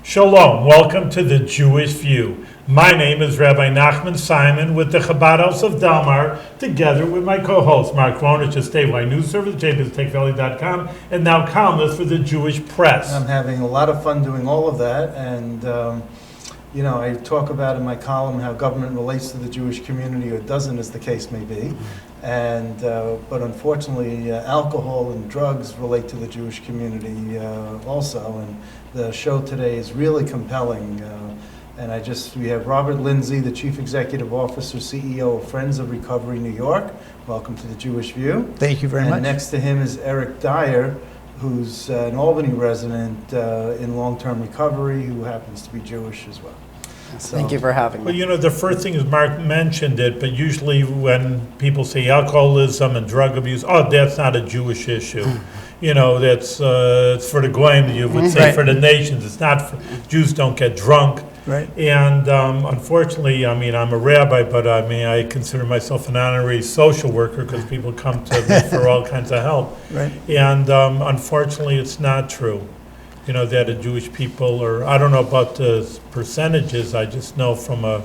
Shalom, welcome to the Jewish View. My name is Rabbi Nachman Simon with the Chabad House of Delmar, together with my co-host Mark Vonich of Statewide News Service, jbiztakevalley.com, and now columnist for the Jewish Press. I'm having a lot of fun doing all of that, and I talk about in my column how government relates to the Jewish community, or doesn't, as the case may be. And but unfortunately, alcohol and drugs relate to the Jewish community also. And the show today is really compelling. And we have Robert Lindsey, the Chief Executive Officer, CEO of Friends of Recovery New York. Welcome to the Jewish View. Thank you very much. And next to him is Eric Dyer, who's an Albany resident in long-term recovery, who happens to be Jewish as well. So, thank you for having me. Well, the first thing is Mark mentioned it, but usually when people say alcoholism and drug abuse, that's not a Jewish issue. That's it's for the goyim, you would say, right. For the nations. It's not Jews don't get drunk. Right. And unfortunately, I'm a rabbi, but I consider myself an honorary social worker because people come to me for all kinds of help. Right. And unfortunately, it's not true. That the Jewish people, or I don't know about the percentages, I just know from a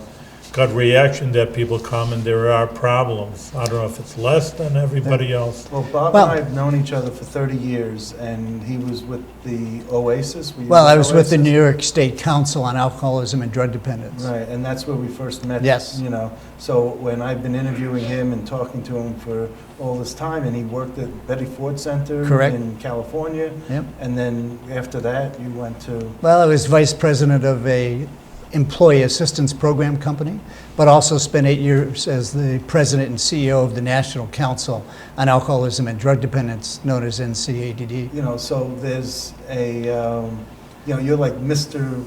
gut reaction that people come and there are problems. I don't know if it's less than everybody else. Well, Bob and I have known each other for 30 years, and he was with the Oasis. I was with the New York State Council on Alcoholism and Drug Dependence. Right, and that's where we first met. Yes. So when I've been interviewing him and talking to him for all this time, and he worked at Betty Ford Center. Correct. In California. Yep. And then after that, you went to... Well, I was vice president of a employee assistance program company, but also spent 8 years as the president and CEO of the National Council on Alcoholism and Drug Dependence, known as NCADD. So there's a, you're like Mr.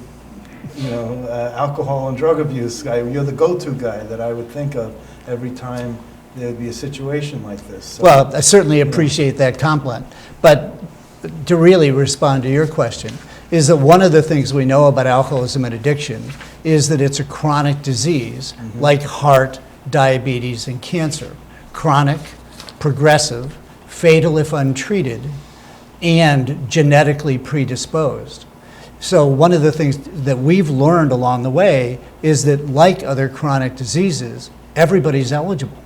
Alcohol and drug abuse guy. You're the go-to guy that I would think of every time there'd be a situation like this. So, well, I certainly appreciate that compliment. But to really respond to your question, is that one of the things we know about alcoholism and addiction is that it's a chronic disease, like heart, diabetes, and cancer. Chronic, progressive, fatal if untreated, and genetically predisposed. So one of the things that we've learned along the way is that, like other chronic diseases, everybody's eligible.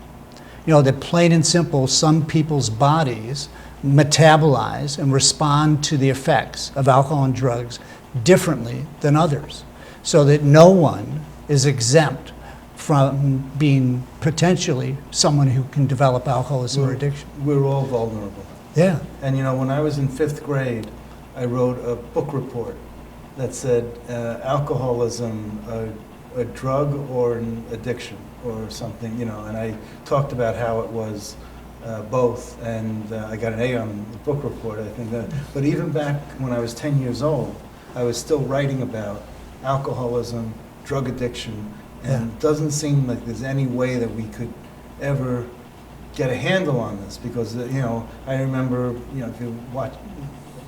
That plain and simple, some people's bodies metabolize and respond to the effects of alcohol and drugs differently than others, so that no one is exempt from being potentially someone who can develop alcoholism or addiction. We're all vulnerable. Yeah. And when I was in 5th grade, I wrote a book report that said alcoholism, a drug or an addiction or something, and I talked about how it was both, and I got an A on the book report, I think. But even back when I was 10 years old, I was still writing about alcoholism, drug addiction, and it doesn't seem like there's any way that we could ever get a handle on this, because I remember if you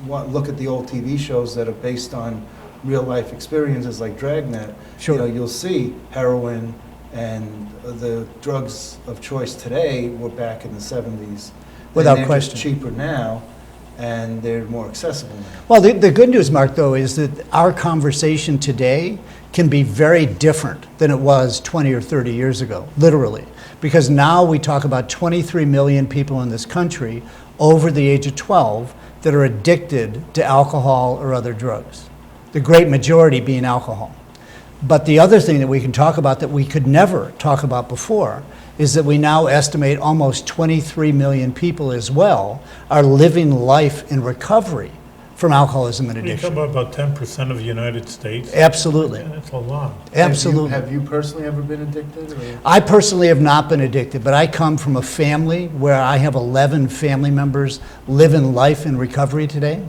look at the old TV shows that are based on real life experiences like Dragnet, sure. You'll see heroin and the drugs of choice today were back in the 70s. Without and question. They're cheaper now, and they're more accessible now. Well, the good news, Mark, though, is that our conversation today can be very different than it was 20 or 30 years ago, literally. Because now we talk about 23 million people in this country over the age of 12 that are addicted to alcohol or other drugs. The great majority being alcohol. But the other thing that we can talk about that we could never talk about before is that we now estimate almost 23 million people as well are living life in recovery from alcoholism and addiction. You talk about 10% of the United States? Absolutely. Yeah, that's a lot. Absolutely. Have you personally ever been addicted? Or? I personally have not been addicted, but I come from a family where I have 11 family members living life in recovery today.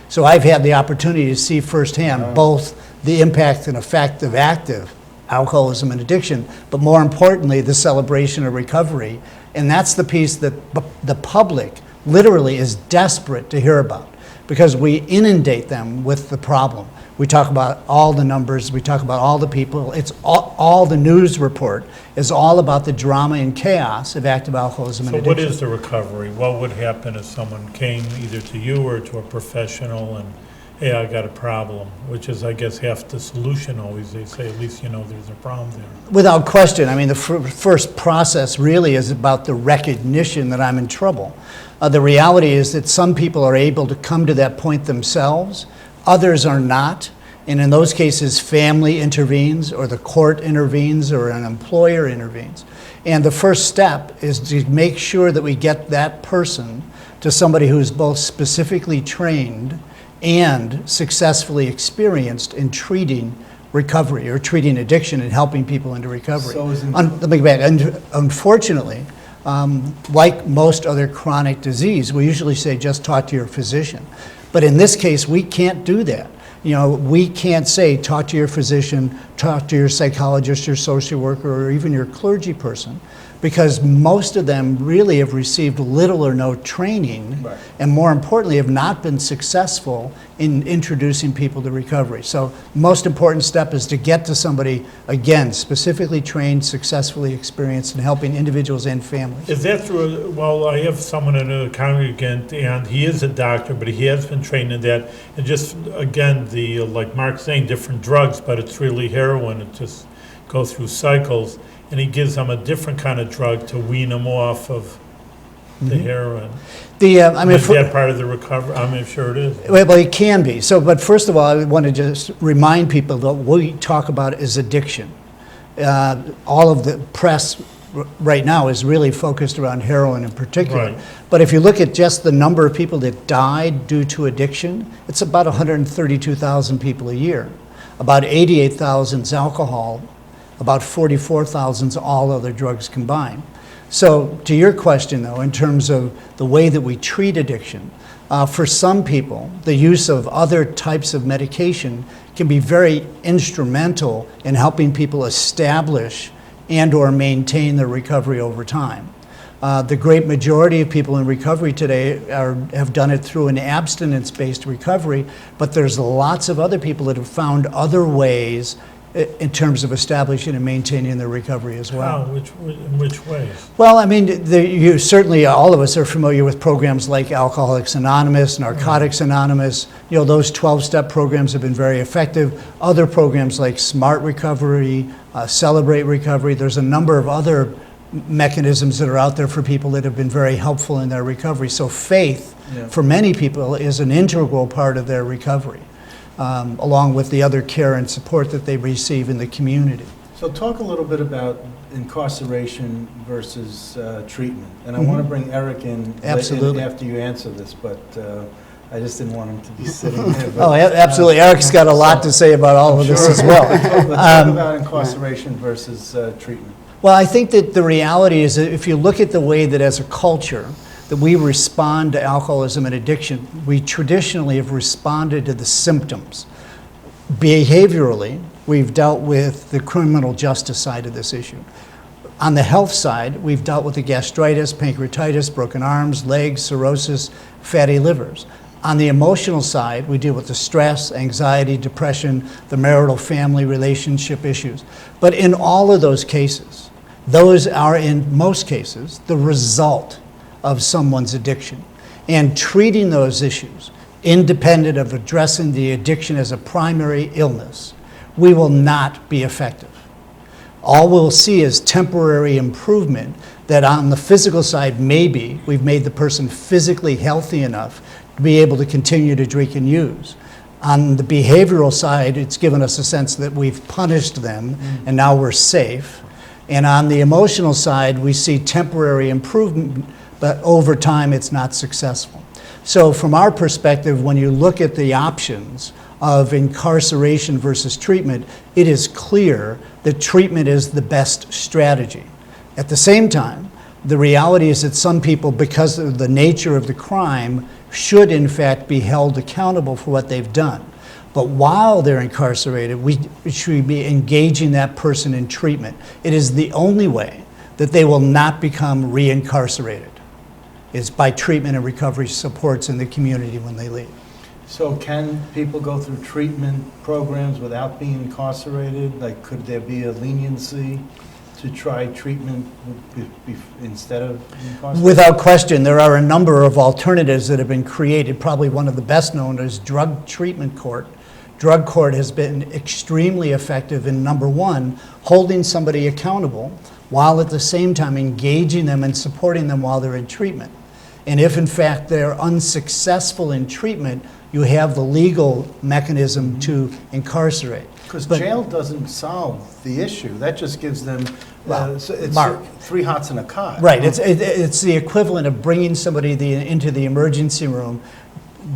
So I've had the opportunity to see firsthand both the impact and effect of active alcoholism and addiction, but more importantly, the celebration of recovery. And that's the piece that the public literally is desperate to hear about, because we inundate them with the problem. We talk about all the numbers, we talk about all the people. It's all the news report is all about the drama and chaos of active alcoholism and addiction. So what is the recovery? What would happen if someone came either to you or to a professional hey, I got a problem, which is, I guess, half the solution always. They say, at least you know there's a problem there. Without question. I mean, the first process really is about the recognition that I'm in trouble. The reality is that some people are able to come to that point themselves, others are not. And in those cases, family intervenes, or the court intervenes, or an employer intervenes. And the first step is to make sure that we get that person to somebody who's both specifically trained and successfully experienced in treating recovery or treating addiction and helping people into recovery. So Let me go back. Unfortunately, like most other chronic disease, we usually say just talk to your physician. But in this case, we can't do that. You know, we can't say talk to your physician, talk to your psychologist, your social worker, or even your clergy person, because most of them really have received little or no training, Right. and more importantly, have not been successful in introducing people to recovery. So most important step is to get to somebody, again, specifically trained, successfully experienced in helping individuals and families. Is that through, well, I have someone in a congregant, and he is a doctor, but he has been trained in that. And just, again, like Mark's saying, different drugs, but it's really heroin. It just goes through cycles. And he gives them a different kind of drug to wean them off of the heroin. Is that part of the recovery? I'm sure it is. Well, it can be. So, but first of all, I want to just remind people that what we talk about is addiction. All of the press right now is really focused around heroin in particular. Right. But if you look at just the number of people that died due to addiction, it's about 132,000 people a year. About 88,000 is alcohol. About 44,000 is all other drugs combined. So to your question, though, in terms of the way that we treat addiction, for some people, the use of other types of medication can be very instrumental in helping people establish and or maintain their recovery over time. The great majority of people in recovery today have done it through an abstinence-based recovery, but there's lots of other people that have found other ways in terms of establishing and maintaining their recovery as well. How? In which ways? Well, I mean, you certainly, all of us are familiar with programs like Alcoholics Anonymous, Narcotics Anonymous. You know, those 12-step programs have been very effective. Other programs like Smart Recovery, Celebrate Recovery. There's a number of other mechanisms that are out there for people that have been very helpful in their recovery. So faith, for many people, is an integral part of their recovery. Along with the other care and support that they receive in the community. So talk a little bit about incarceration versus treatment. And I want to bring Eric in Absolutely. after you answer this, but I just didn't want him to be sitting there. But, Oh, absolutely. Eric's got a lot to say about all of this as well. Talk about incarceration versus treatment. Well, I think that the reality is that if you look at the way that as a culture that we respond to alcoholism and addiction, we traditionally have responded to the symptoms. Behaviorally, we've dealt with the criminal justice side of this issue. On the health side, we've dealt with the gastritis, pancreatitis, broken arms, legs, cirrhosis, fatty livers. On the emotional side, we deal with the stress, anxiety, depression, the marital family relationship issues. But in all of those cases, those are in most cases the result of someone's addiction. And treating those issues, independent of addressing the addiction as a primary illness, we will not be effective. All we'll see is temporary improvement that on the physical side, maybe we've made the person physically healthy enough to be able to continue to drink and use. On the behavioral side, it's given us a sense that we've punished them and now we're safe. And on the emotional side, we see temporary improvement, but over time it's not successful. So from our perspective, when you look at the options of incarceration versus treatment, it is clear that treatment is the best strategy. At the same time, the reality is that some people, because of the nature of the crime, should in fact be held accountable for what they've done. But while they're incarcerated, we should be engaging that person in treatment. It is the only way that they will not become reincarcerated, is by treatment and recovery supports in the community when they leave. So can people go through treatment programs without being incarcerated? Like, could there be a leniency to try treatment instead of incarceration? Without question, there are a number of alternatives that have been created. Probably one of the best known is drug treatment court. Drug court has been extremely effective in, number one, holding somebody accountable while at the same time engaging them and supporting them while they're in treatment. And if in fact they're unsuccessful in treatment, you have the legal mechanism to incarcerate. Because But- jail doesn't solve the issue. That just gives them, Well, it's Mark. 3 hots in a cot. Right, it's the equivalent of bringing somebody into the emergency room,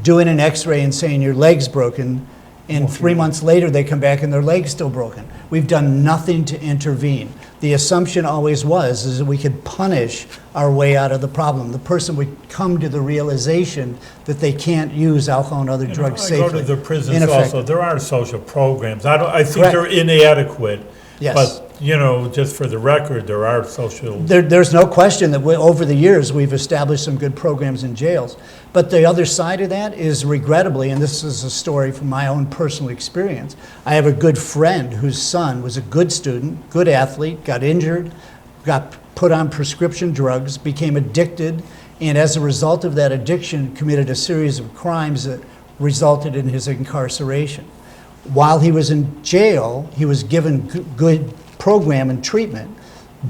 doing an x-ray and saying your leg's broken, and 3 months later they come back and their leg's still broken. We've done nothing to intervene. The assumption always was is that we could punish our way out of the problem. The person would come to the realization that they can't use alcohol and other drugs I safely. go to the prisons Ineffective. also, there are social programs. I think Correct. they're inadequate. Yes. But, just for the record, there are social. There's no question that over the years, we've established some good programs in jails. But the other side of that is regrettably, and this is a story from my own personal experience, I have a good friend whose son was a good student, good athlete, got injured, got put on prescription drugs, became addicted, and as a result of that addiction, committed a series of crimes that resulted in his incarceration. While he was in jail, he was given good program and treatment,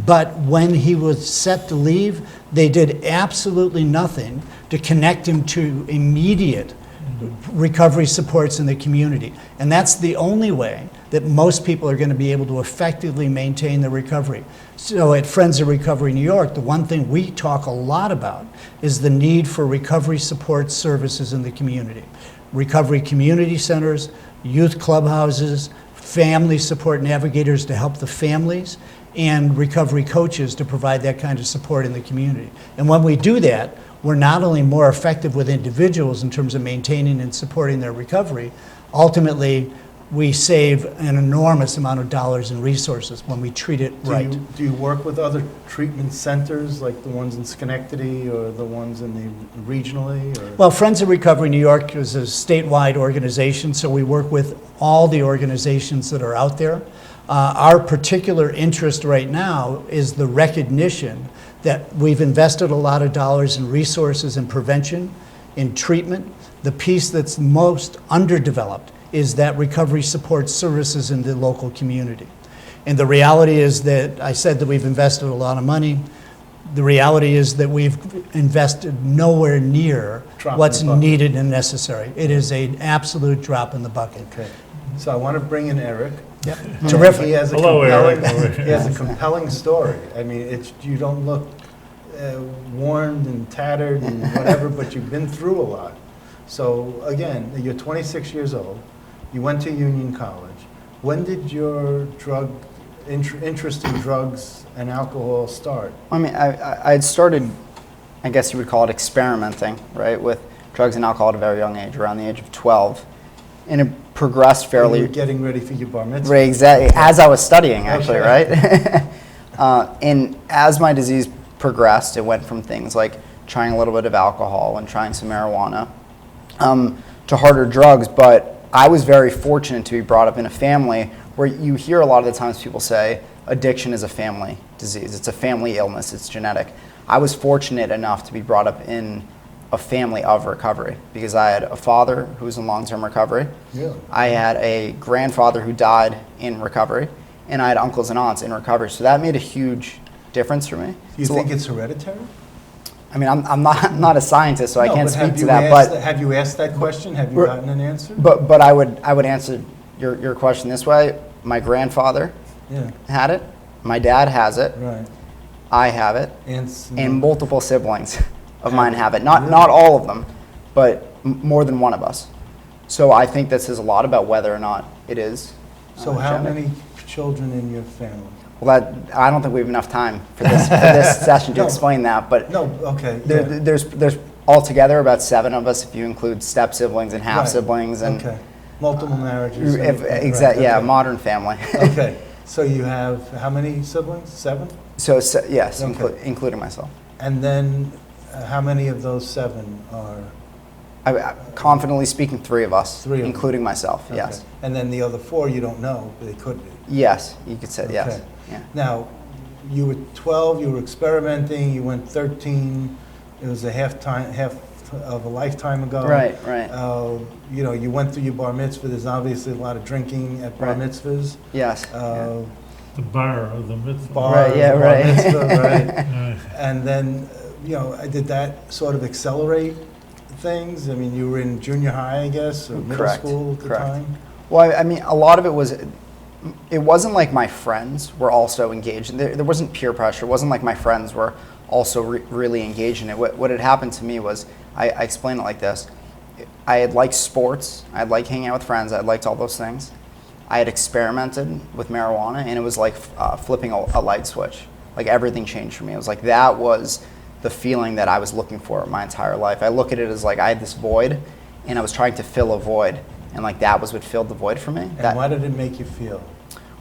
but when he was set to leave, they did absolutely nothing to connect him to immediate recovery supports in the community. And that's the only way that most people are going to be able to effectively maintain their recovery. So at Friends of Recovery New York, the one thing we talk a lot about is the need for recovery support services in the community. Recovery community centers, youth clubhouses, family support navigators to help the families, and recovery coaches to provide that kind of support in the community. And when we do that, we're not only more effective with individuals in terms of maintaining and supporting their recovery, ultimately we save an enormous amount of dollars and resources when we treat it right. Do you work with other treatment centers, like the ones in Schenectady or the ones in the regionally? Or? Well, Friends of Recovery New York is a statewide organization, so we work with all the organizations that are out there. Our particular interest right now is the recognition that we've invested a lot of dollars and resources in prevention, in treatment. The piece that's most underdeveloped is that recovery support services in the local community. And the reality is that I said that we've invested a lot of money. The reality is that we've invested nowhere near what's needed and necessary. It is an absolute drop in the bucket. Okay. So I want to bring in Eric. Yep. Terrific. He has a Hello, compelling, Eric. He has a compelling story. I mean, you don't look worn and tattered and whatever, but you've been through a lot. So again, you're 26 years old. You went to Union College. When did your interest in drugs and alcohol start? I mean, I had started, I guess you would call it experimenting, right, with drugs and alcohol at a very young age, around the age of 12. And it progressed fairly. You were getting ready for your bar mitzvah. Right, exactly, as I was studying, actually, Okay. right? And as my disease progressed, it went from things like trying a little bit of alcohol and trying some marijuana to harder drugs. But I was very fortunate to be brought up in a family where you hear a lot of the times people say addiction is a family disease. It's a family illness. It's genetic. I was fortunate enough to be brought up in a family of recovery because I had a father who was in long-term recovery. Really? I had a grandfather who died in recovery, and I had uncles and aunts in recovery. So that made a huge difference for me. Do you So, think it's hereditary? I mean, I'm not a scientist, so I No, can't but speak have to you that. asked have you asked that question? Have you We're- gotten an answer? But I would answer your question this way. My grandfather Yeah, had it. My dad has it. right. I have it. And multiple siblings of mine have it. Not all of them, but more than one of us. So I think this says a lot about whether or not it is. So how genetic. many children in your family? Well, I don't think we have enough time for this session to No. explain that. But No, okay. there's altogether about 7 of us if you include step siblings and half Right. siblings and Okay. Multiple marriages. exactly, right, yeah, okay. modern family. Okay, so you have how many siblings? 7? So yes, Okay. including myself. And then how many of those 7 are? I confidently speaking, 3 of us, 3 of them. including myself. Okay. Yes, and then the other 4 you don't know, but they could be. yes, you could say yes. Okay. Yeah. Now, you were 12, you were experimenting, you went 13, it was half of a lifetime ago. Right. You know, you went through your bar mitzvah. There's obviously a lot of drinking at bar mitzvahs. Yes. The bar of the mitzvah. Bar mitzvah, right. Right. And then, you know, did that sort of accelerate things? I mean, you were in junior high, I guess, or middle school at the time? Well, I mean, a lot of it wasn't like my friends were also engaged. There wasn't peer pressure. It wasn't like my friends were also really engaged in it. What had happened to me was, I explain it like this. I had liked sports. I had liked hanging out with friends. I had liked all those things. I had experimented with marijuana, and it was like flipping a light switch. Like everything changed for me. It was like that was the feeling that I was looking for my entire life. I look at it as like I had this void, and I was trying to fill a void, and like that was what filled the void for me. And why did it make you feel?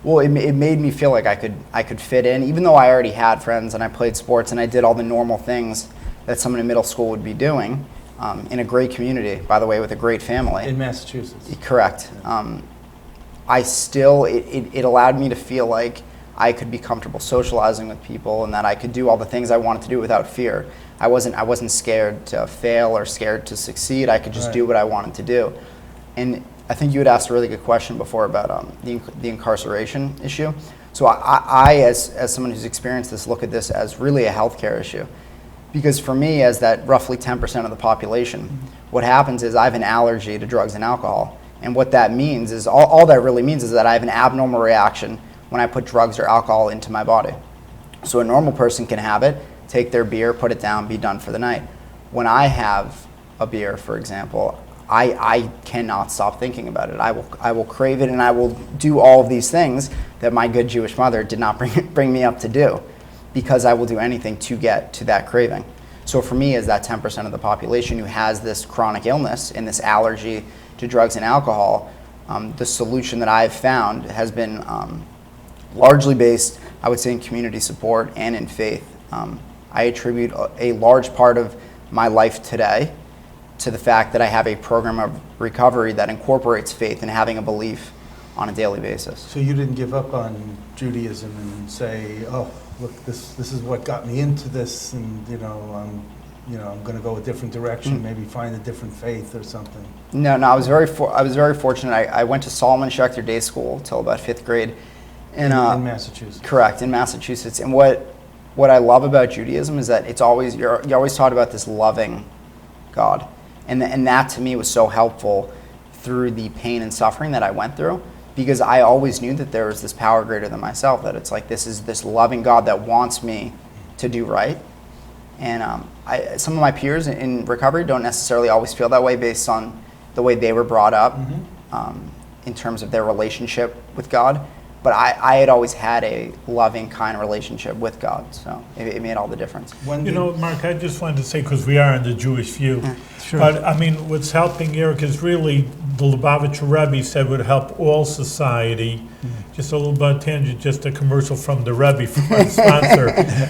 Well, it made me feel like I could fit in, even though I already had friends and I played sports and I did all the normal things that someone in middle school would be doing, in a great community, by the way, with a great family. In Massachusetts. Correct. I still, it allowed me to feel like I could be comfortable socializing with people and that I could do all the things I wanted to do without fear. I wasn't scared to fail or scared to succeed. I could just do what I wanted to do. And I think you had asked a really good question before about the incarceration issue. So I as someone who's experienced this, look at this as really a healthcare issue. Because for me, as that roughly 10% of the population, what happens is I have an allergy to drugs and alcohol. And what that means is, all that really means is that I have an abnormal reaction when I put drugs or alcohol into my body. So a normal person can have it, take their beer, put it down, be done for the night. When I have a beer, for example, I cannot stop thinking about it. I will crave it, and I will do all of these things that my good Jewish mother did not bring me up to do, because I will do anything to get to that craving. So for me, as that 10% of the population who has this chronic illness and this allergy to drugs and alcohol, the solution that I've found has been largely based, I would say, in community support and in faith. I attribute a large part of my life today to the fact that I have a program of recovery that incorporates faith and having a belief on a daily basis. So you didn't give up on Judaism and say, "Oh, look, this is what got me into this, and I'm going to go a different direction, maybe find a different faith or something." No, I was very fortunate. I went to Solomon Schechter Day School till about 5th grade, In Massachusetts. Correct, in Massachusetts. And what I love about Judaism is that you're always taught about this loving God. And that to me was so helpful through the pain and suffering that I went through, because I always knew that there was this power greater than myself, that it's like this is this loving God that wants me to do right. And some of my peers in recovery don't necessarily always feel that way based on the way they were brought up, in terms of their relationship with God. But I had always had a loving, kind relationship with God, so it made all the difference. Mark, I just wanted to say, because we are in the Jewish View, Sure. but I mean, what's helping Eric is really the Lubavitcher Rebbe said would help all society. Just a little bit of tangent, just a commercial from the Rebbe, from our sponsor.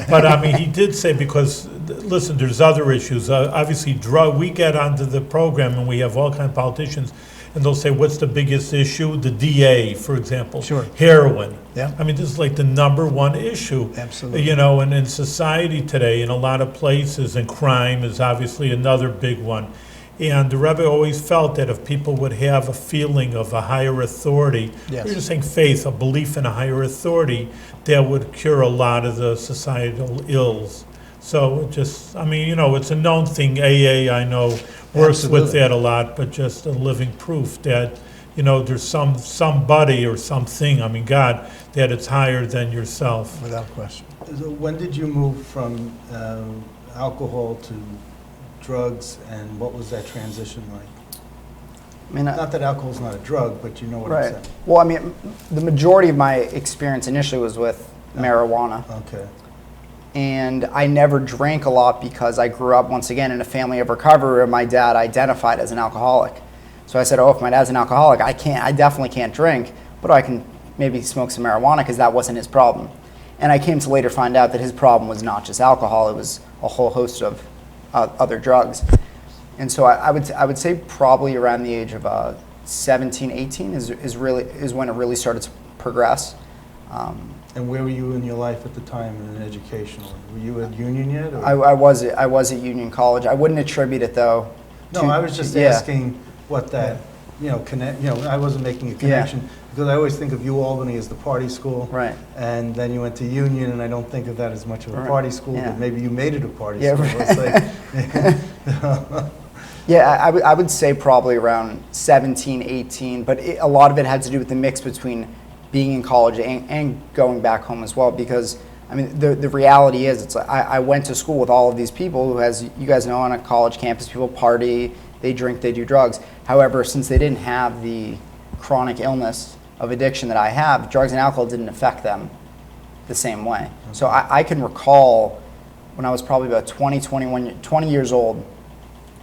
But I mean, he did say, because listen, there's other issues. Obviously, we get onto the program and we have all kinds of politicians. And they'll say, what's the biggest issue? The DA, for example. Sure. Heroin. Yeah. I mean, this is like the number one issue. Absolutely. And in society today, in a lot of places, and crime is obviously another big one. And the Rebbe always felt that if people would have a feeling of a higher authority, Yes. we're just saying faith, a belief in a higher authority, that would cure a lot of the societal ills. So it's a known thing. AA, I know, works with Absolutely. that a lot, but just a living proof that, there's somebody or something, God, that it's higher than yourself. Without question. So when did you move from alcohol to drugs, and what was that transition like? I mean, Not that alcohol's not a drug, but you know what I'm right. saying. Well, I mean, the majority of my experience initially was with marijuana. Okay. And I never drank a lot because I grew up, once again, in a family of recovery where my dad identified as an alcoholic. So I said, if my dad's an alcoholic, I definitely can't drink, but I can maybe smoke some marijuana, because that wasn't his problem. And I came to later find out that his problem was not just alcohol, it was a whole host of other drugs. And so I would say probably around the age of 17, 18 is when it really started to progress. And where were you in your life at the time in educational? Were you at Union yet? Or? I was at Union College. I wouldn't attribute it though. No, to- I was just yeah. asking what that, I wasn't making a connection, because I always think of U-Albany as the party school. Right. And then you went to Union, and I don't think of that as much of a Right. party school, Yeah. but maybe you made it a party Yeah, school. right. Yeah, I would say probably around 17, 18, but a lot of it had to do with the mix between being in college and going back home as well, because I mean, the reality is, it's like I went to school with all of these people who, as you guys know, on a college campus, people party, they drink, they do drugs. However, since they didn't have the chronic illness of addiction that I have, drugs and alcohol didn't affect them the same way. So I can recall when I was probably about 20 years old,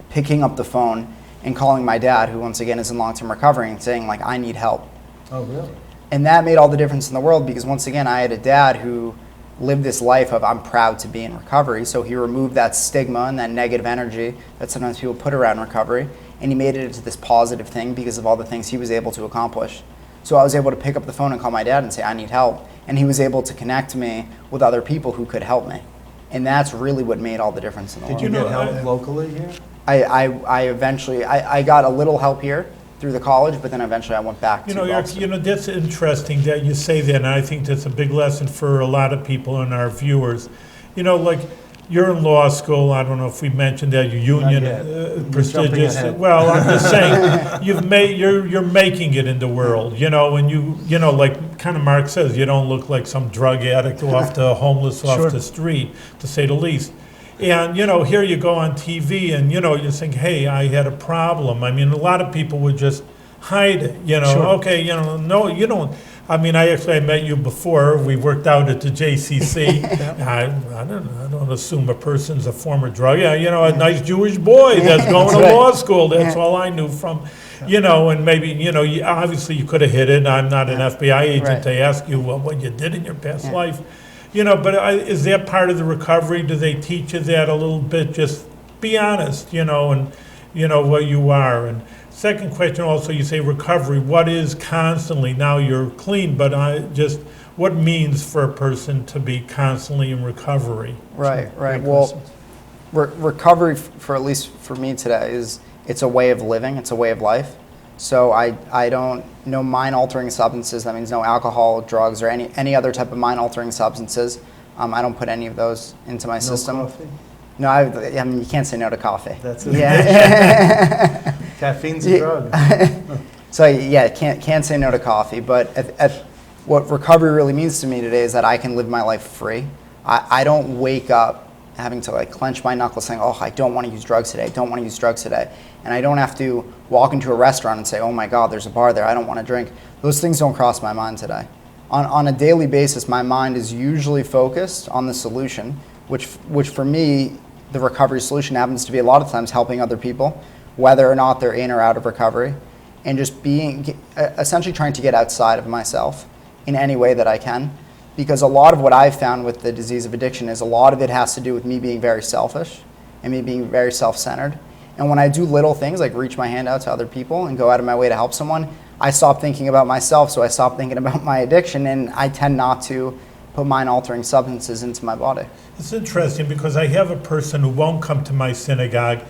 picking up the phone and calling my dad, who once again is in long-term recovery, and saying like, I need help. Oh, really? And that made all the difference in the world, because once again, I had a dad who lived this life of, I'm proud to be in recovery. So he removed that stigma and that negative energy that sometimes people put around recovery, and he made it into this positive thing because of all the things he was able to accomplish. So I was able to pick up the phone and call my dad and say, I need help. And he was able to connect me with other people who could help me. And that's really what made all the difference in the Did world. you know, get help locally here? I eventually, I got a little help here through the college, but then eventually I went back to Eric, Boston. that's interesting that you say that, and I think that's a big lesson for a lot of people and our viewers. Like you're in law school. I don't know if we mentioned that your union Not yet. You're jumping prestigious. ahead. Well, I'm just saying you're making it in the world. And like kind of Mark says, you don't look like some drug addict off the Sure. off the street, to say the least. And, here you go on TV and, you think, hey, I had a problem. I mean, a lot of people would just hide it, Sure. Okay, no, you don't. I mean, I met you before. We worked out at the JCC. I don't assume a person's a former drug. Yeah, a nice Jewish boy that's going That's to right. law school. That's all I knew from, and maybe, obviously you could have hid it. I'm not an FBI agent Right. to ask you what you did in your past life. But is that part of the recovery? Do they teach you that a little bit? Just be honest, and what you are. And second question also, you say recovery. What is constantly? Now you're clean, but what means for a person to be constantly in recovery? Right. Great Well, recovery, for at least for me today, it's a way of living. It's a way of life. So I don't no mind-altering substances. That means no alcohol, drugs, or any other type of mind-altering substances. I don't put any of those into my system. No coffee? No, I mean, you can't say no to coffee. That's it. Yeah. Caffeine's a drug. So yeah, can't say no to coffee. But what recovery really means to me today is that I can live my life free. I don't wake up having to clench my knuckles saying, oh, I don't want to use drugs today. Don't want to use drugs today. And I don't have to walk into a restaurant and say, oh my God, there's a bar there. I don't want to drink. Those things don't cross my mind today. On a daily basis, my mind is usually focused on the solution, which for me, the recovery solution happens to be a lot of times helping other people, whether or not they're in or out of recovery, and just essentially trying to get outside of myself in any way that I can. Because a lot of what I've found with the disease of addiction is a lot of it has to do with me being very selfish and me being very self-centered. And when I do little things like reach my hand out to other people and go out of my way to help someone, I stop thinking about myself, so I stop thinking about my addiction, and I tend not to put mind-altering substances into my body. It's interesting because I have a person who won't come to my synagogue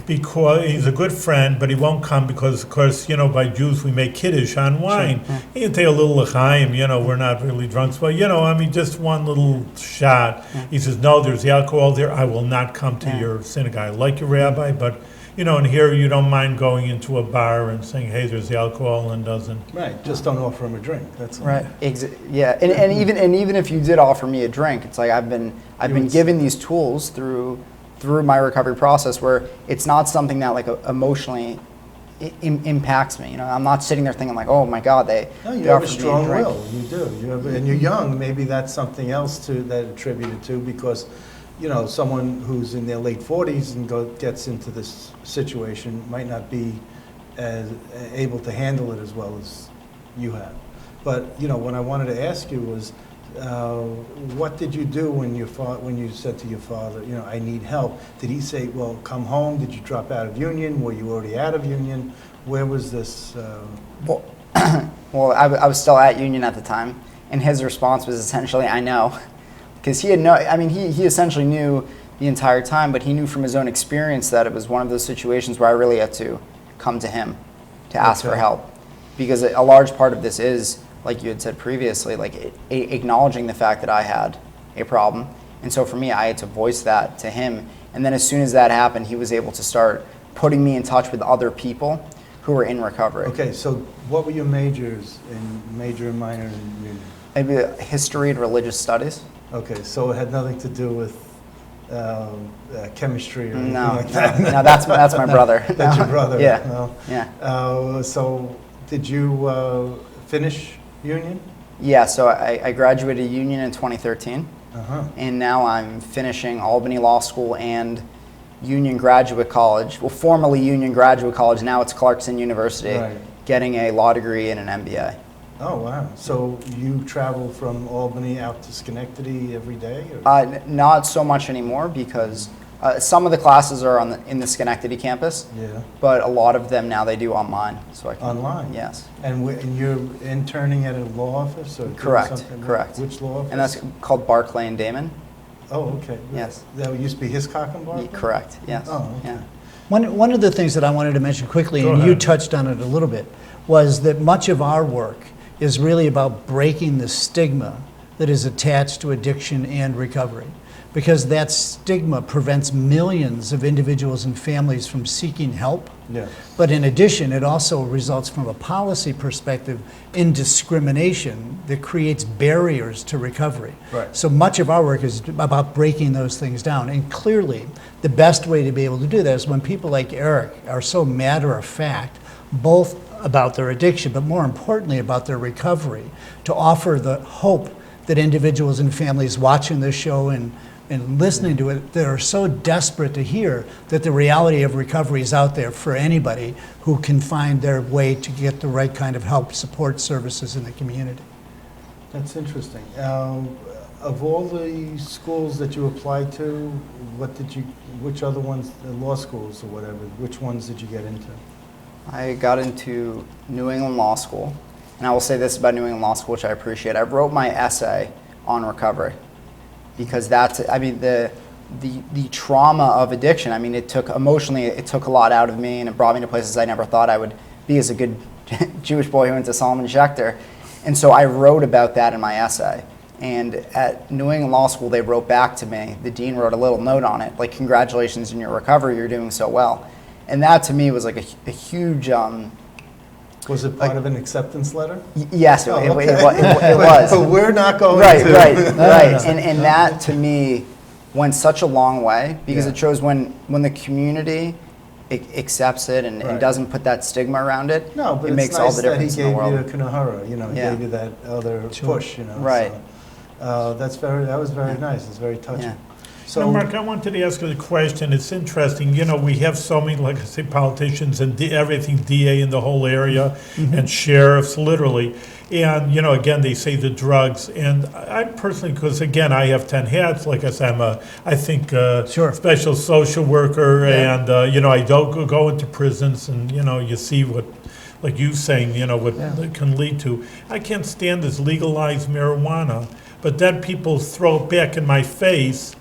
because he's a good friend, but he won't come because, of course, by Jews we make kiddush on wine. Sure. He can take a little l'chaim, we're not really drunks, but, just one little shot. He says, no, there's the alcohol there. I will not come to your synagogue. I like your rabbi, but, and here you don't mind going into a bar and saying, hey, there's the alcohol, and doesn't. Right, just don't offer him a drink, that's all. Right. Yeah. And even if you did offer me a drink, it's like I've been given these tools through my recovery process where it's not something that emotionally impacts me. I'm not sitting there thinking oh my God, No, you they have a offered me strong drink. will, you do. And you're young, maybe that's something else that attributed to, because, someone who's in their late 40s and gets into this situation might not be as able to handle it as well as you have. But, what I wanted to ask you was, what did you do when you said to your father, I need help? Did he say, well, come home? Did you drop out of Union? Were you already out of Union? Where was this? Well, I was still at Union at the time, And his response was essentially, I know. Because he had no, I mean, he essentially knew the entire time, but he knew from his own experience that it was one of those situations where I really had to come to him to ask for help. Because a large part of this is, like you had said previously, like acknowledging the fact that I had a problem. And so for me, I had to voice that to him. And then as soon as that happened, he was able to start putting me in touch with other people who were in recovery. Okay, so what were your majors in major and minor in union? Maybe history and religious studies. Okay, so it had nothing to do with chemistry or anything No, like that? no, that's my brother. That's your brother? Yeah. No. Yeah. So did you finish union? Yeah, so I graduated Union in 2013, Uh-huh. and now I'm finishing Albany Law School and Union Graduate College. Well, formerly Union Graduate College, now it's Clarkson University, Right. getting a law degree and an MBA. Oh, wow. So you travel from Albany out to Schenectady every day? Or? Not so much anymore because some of the classes are in the Schenectady campus, Yeah. but a lot of them now they do online. So I can, Online? Yes. And you're interning at a law office? Or doing Correct, something? correct. Which law office? And that's called Barclay and Damon. Oh, okay. Yes. That used to be Hiscock and Barclay? Correct, yes. Oh, okay. Yeah. One of the things that I wanted to mention quickly, Go and you ahead. touched on it a little bit, was that much of our work is really about breaking the stigma that is attached to addiction and recovery. Because that stigma prevents millions of individuals and families from seeking help. Yeah. But in addition, it also results from a policy perspective in discrimination that creates barriers to recovery. Right. So much of our work is about breaking those things down. And clearly, the best way to be able to do that is when people like Eric are so matter of fact, both about their addiction, but more importantly about their recovery, to offer the hope that individuals and families watching this show and listening to it that are so desperate to hear that the reality of recovery is out there for anybody who can find their way to get the right kind of help, support services in the community. That's interesting. Of all the schools that you applied to, which other ones, the law schools or whatever, which ones did you get into? I got into New England Law School, and I will say this about New England Law School, which I appreciate. I wrote my essay on recovery because that's, I mean, the trauma of addiction. I mean, it took a lot out of me, and it brought me to places I never thought I would be as a good Jewish boy who went to Solomon Schechter. And so I wrote about that in my essay. And at New England Law School, they wrote back to me. The dean wrote a little note on it, like, congratulations on your recovery, you're doing so well. And that to me was like a huge... Was it part of an acceptance letter? Yes, Oh, it okay. was. But we're not going Right, to. right. And that to me went such a long way because Yeah. it shows when the community accepts it and Right. doesn't put that stigma around it, No, but it it's makes nice all the that he difference in gave the you world. the Kanohara, he Yeah. gave you that other push, Right. So, that was very nice. It's very touching. Yeah. So, Mark, I wanted to ask you a question. It's interesting. We have so many, like I say, politicians and everything, DA in the whole area, and sheriffs, literally. And, again, they say the drugs. And I personally, because, again, I have 10 hats. Like I said, I think, Sure. special social worker. Yeah. And, I don't go into prisons and, you see what, like you saying, what it can lead to. I can't stand this legalized marijuana. But then people throw it back in my face.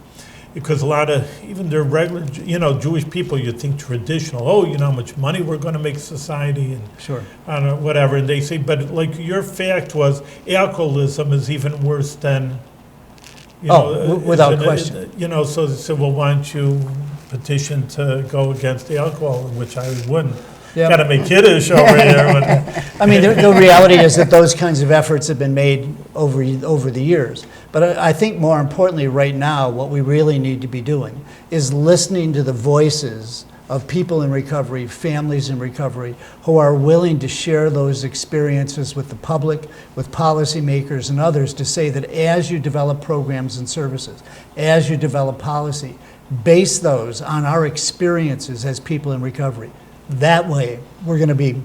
Because a lot of, even their regular, Jewish people, you think traditional, how much money we're going to make society and Sure. I don't know, whatever. And they say, but like your fact was alcoholism is even worse than, without question. So they said, well, why don't you petition to go against the alcohol, which I wouldn't. Yeah. Got to make kiddish over here. I mean, the reality is that those kinds of efforts have been made over the years. But I think more importantly right now, what we really need to be doing is listening to the voices of people in recovery, families in recovery, who are willing to share those experiences with the public, with policymakers and others to say that as you develop programs and services, as you develop policy, base those on our experiences as people in recovery. That way, we're going to be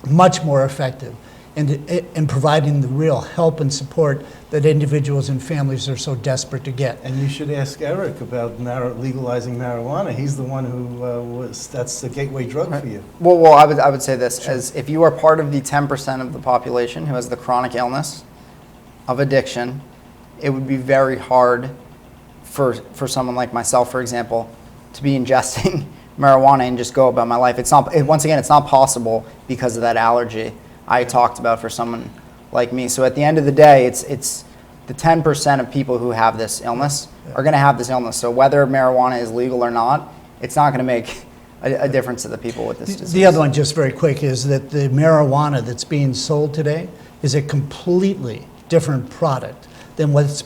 much more effective in providing the real help and support that individuals and families are so desperate to get. and you should ask Eric about legalizing marijuana. He's the one who that's the gateway drug for you. Well, I would say this, as if you are part of the 10% of the population who has the chronic illness, of addiction, it would be very hard for someone like myself, for example, to be ingesting marijuana and just go about my life. Once again, it's not possible because of that allergy I talked about for someone like me. So at the end of the day, it's the 10% of people who have this illness are going to have this illness. So whether marijuana is legal or not, it's not going to make a difference to the people with this disease. The other one, just very quick, is that the marijuana that's being sold today is a completely different product than what's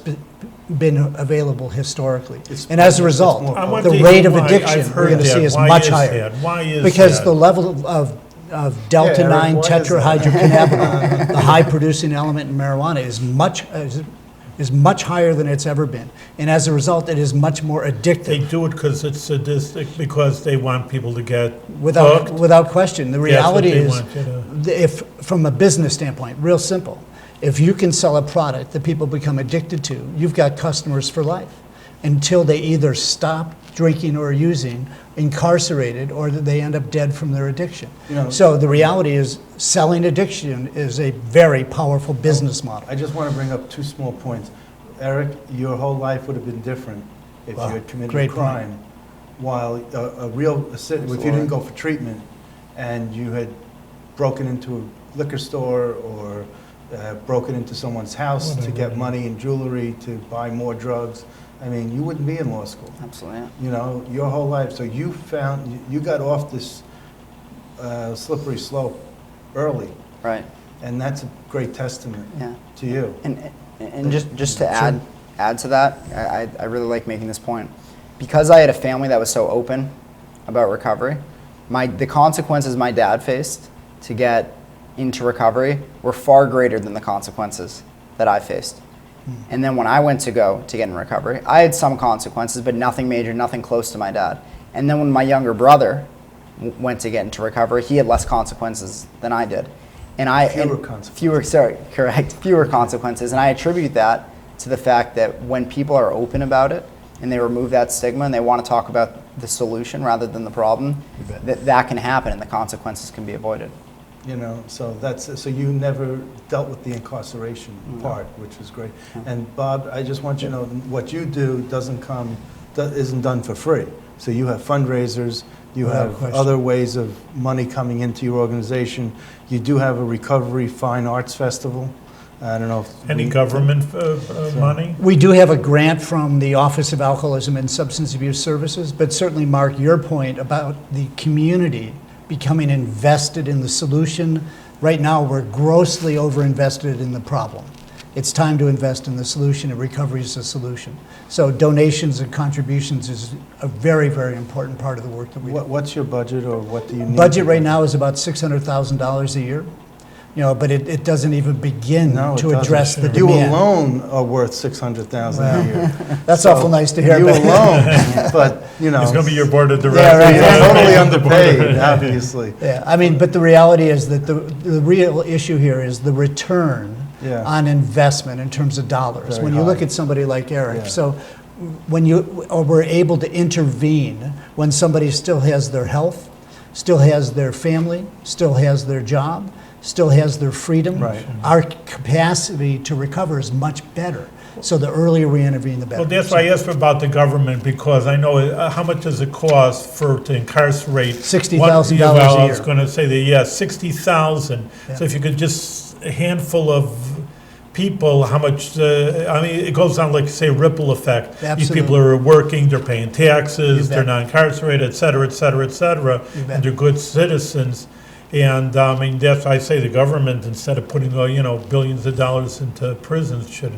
been available historically. And as a result, more the rate of addiction we're going to see is much higher. Why is Because that? the level of delta Yeah, 9 Eric, why is that? tetrahydrocannabinol, the high producing element in marijuana, is much higher than it's ever been. And as a result, it is much more They addictive. do it because it's sadistic, because they want people to get Without, hooked. without question. The That's what reality they is, want you to- if, from a business standpoint, real simple, if you can sell a product that people become addicted to, you've got customers for life until they either stop drinking or using, incarcerated, or that they end up dead from their addiction. You know- So the reality is, selling addiction is a very powerful business model. I just want to bring up two small points. Eric, your whole life would have been different if Wow, you had committed a great point. crime. While if you didn't go for treatment and you had broken into a liquor store or broken into someone's house to get money and jewelry to buy more drugs, I mean, you wouldn't be in law school. Absolutely. Yeah. You know, your whole life. So you got off this slippery slope early, Right. and that's a great testament Yeah. to you. And just to add to that, I really like making this point. Because I had a family that was so open about recovery, the consequences my dad faced to get into recovery were far greater than the consequences that I faced. And then when I went to get in recovery, I had some consequences, but nothing major, nothing close to my dad. And then when my younger brother went to get into recovery, he had less consequences than I did. Fewer consequences. Fewer consequences. And I attribute that to the fact that when people are open about it and they remove that stigma and they want to talk about the solution rather than the problem, that can happen and the consequences can be avoided. You know, so you never dealt with the incarceration part, which is great. And Bob, I just want you to know what you do isn't done for free. So you have fundraisers, you Without have question. other ways of money coming into your organization. You do have a Recovery Fine Arts Festival. I don't know if Any government money? We do have a grant from the Office of Alcoholism and Substance Abuse Services, but certainly, Mark, your point about the community becoming invested in the solution. Right now, we're grossly overinvested in the problem. It's time to invest in the solution, and recovery is the solution. So donations and contributions is a very, very important part of the work that we do. What's your budget, or what do you need? Budget right now is about $600,000 a year. You know, but it doesn't even begin No, it to address the doesn't. You demand. alone are worth $600,000 a year. That's So, awful nice to hear. You but- alone, but you know. It's going to be your board of Yeah, directors. right. You're totally The board of- underpaid, obviously. Yeah, I mean, but the reality is that the real issue here is the return Yeah. on investment in terms of dollars. Very When you look high. at somebody like Eric, Yeah. so we're able to intervene when somebody still has their health, still has their family, still has their job, still has their freedom. Right. Our capacity to recover is much better. So the earlier we intervene, the better. Well, that's why I asked about the government, because I know, how much does it cost to incarcerate? $60,000 Well, a I was year. going to say that, yeah, 60,000. Yeah. So if you could just, a handful of people, how much, I mean, it goes on like, say, a ripple effect. These Absolutely. people are working, they're paying You taxes, they're bet. not incarcerated, et cetera, et cetera, et cetera, You bet. and they're good citizens. And, I mean, that's why I say the government, instead of putting, billions of dollars into prisons, should.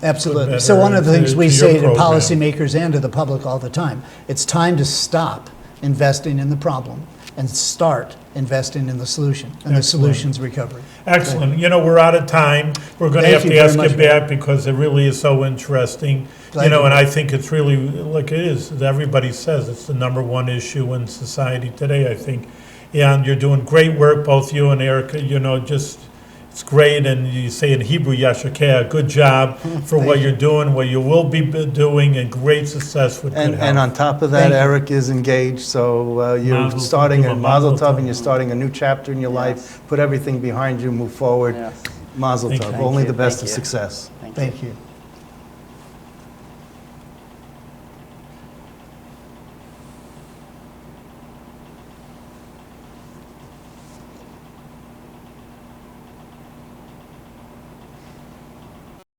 Absolutely. better So one of the things we to your say to program. policymakers and to the public all the time, it's time to stop investing in the problem and start investing in the solution, and the Excellent. solution's recovery. Excellent. We're out of time. We're going to Thank have you to very ask you much, back because it really is so interesting. Glad to. And I think it's really, like it is, as everybody says, it's the number one issue in society today, I think. And you're doing great work, both you and Erica, it's great. And you say in Hebrew, Yashakeh, good job for what you're doing, what you will be doing, and great success with good And health. on top of that, Thank you. Eric is engaged, so you're Mazel starting tov. a Mazel Mazel Tov, tov. and you're starting a new chapter in your Yes. life. Put everything behind you, move forward. Yes. Mazel Thank tov. you. Only you, the best thank of you. success. Thank you.